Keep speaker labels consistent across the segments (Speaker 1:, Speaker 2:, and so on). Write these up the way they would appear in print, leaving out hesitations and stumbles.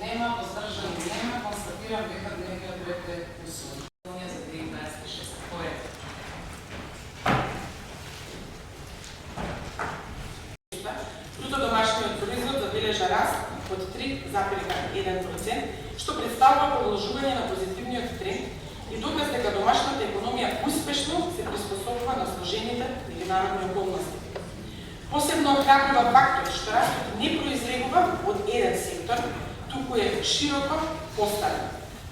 Speaker 1: нема, воздржани нема, констатирам дека дневниот ред е усвоен. За 2026. Поред. Бруто домашниот производ забележа раст од 3,1%, што представува продолжување на позитивниот тренд и доказ дека домашната економија успешно се приспособува на сложените меѓународни околности. Посебно охрабрува фактор што растот не произлегува од еден сектор, туку е широко поставен.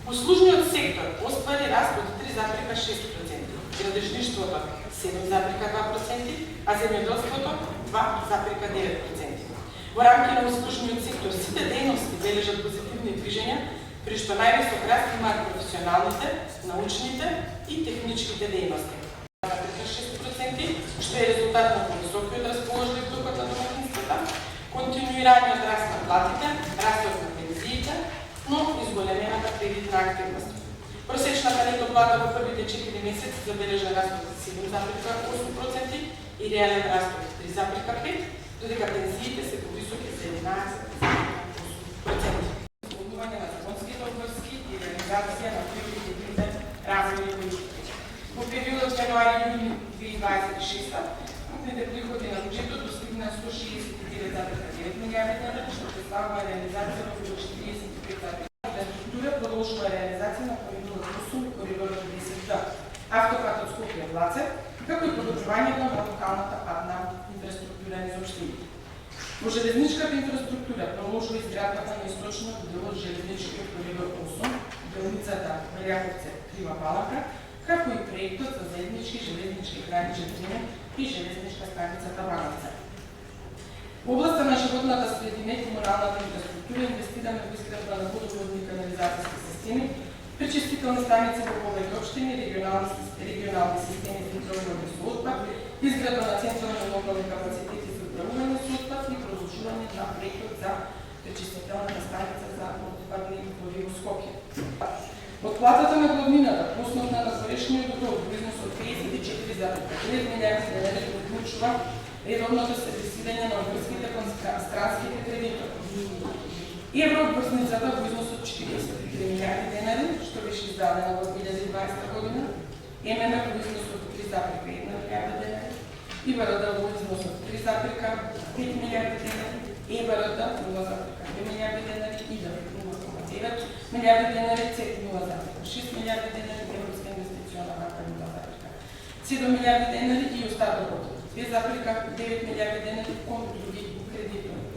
Speaker 1: Услужниот сектор оствари раст од 3,6%, градежништвото 7,2%, а земјоделството 2,9%. Во рамки на услужниот сектор сите дејности бележат позитивни движења, при што највисок раст имаат професионалните, научните и техничките дејности. 6%, што е резултат на повисокиот расположлив доход на домакинствата, континуираниот раст на платите, растот на пензиите, но изголемената кредитна активност. Просечната нето плата во првите 4 месеци забележа раст од 7,8% и реален раст од 3,5%, додека пензиите се повисоки за 11,8%. Изполнување на законските обврски и реализација на приоритетните развојни политики. Во периодот јануари-јуни 2026, крупните приходи на буџетот достигна 169,9 милијарди евра, што представува реализација на околу 45,5%. Инфраструктура продолжува реализација на коридорот 8 и коридорот 10Д, автопатот Скопје-Влаце, како и подобрувањето на локалната патна инфраструктура низ општините. Во железничката инфраструктура продолжува изградбата на источниот дел од железничкиот коридор 8, делницата Белјаковци-Крива Паланка, како и проектот за заеднички железнички граничен тунел и железничка станица Табаница. Во областта на животната средина и комуналната инфраструктура инвестираме во изградба на водопроводни канализацијски системи, пречистителни станици во повеќе општини, регионални системи за управување со отпад, изградба на централни локални капацитети за управување со отпад и продолжување на проектот за пречистителната станица за отпадни води во Скопје. Отплатата на главнината, основна на горешниот доход во износ од 54,9 милијарди евра вклучува редовното сервисирање на обврските кон странските кредитори. Еврообврзницата во износ од 43 милијарди денари, што беше издадена во 2020 година, ММФ во износ од 3,1 милијарди денари, ИБРД во износ од 3,5 милијарди денари, ЕБРД 0,2 милијарди денари, ИДА 0,9 милијарди денари, ЦЕТ 0,6 милијарди денари, Европска инвестициона банка 0,7 милијарди денари и остатокот 2,9 милијарди денари кон други кредитори.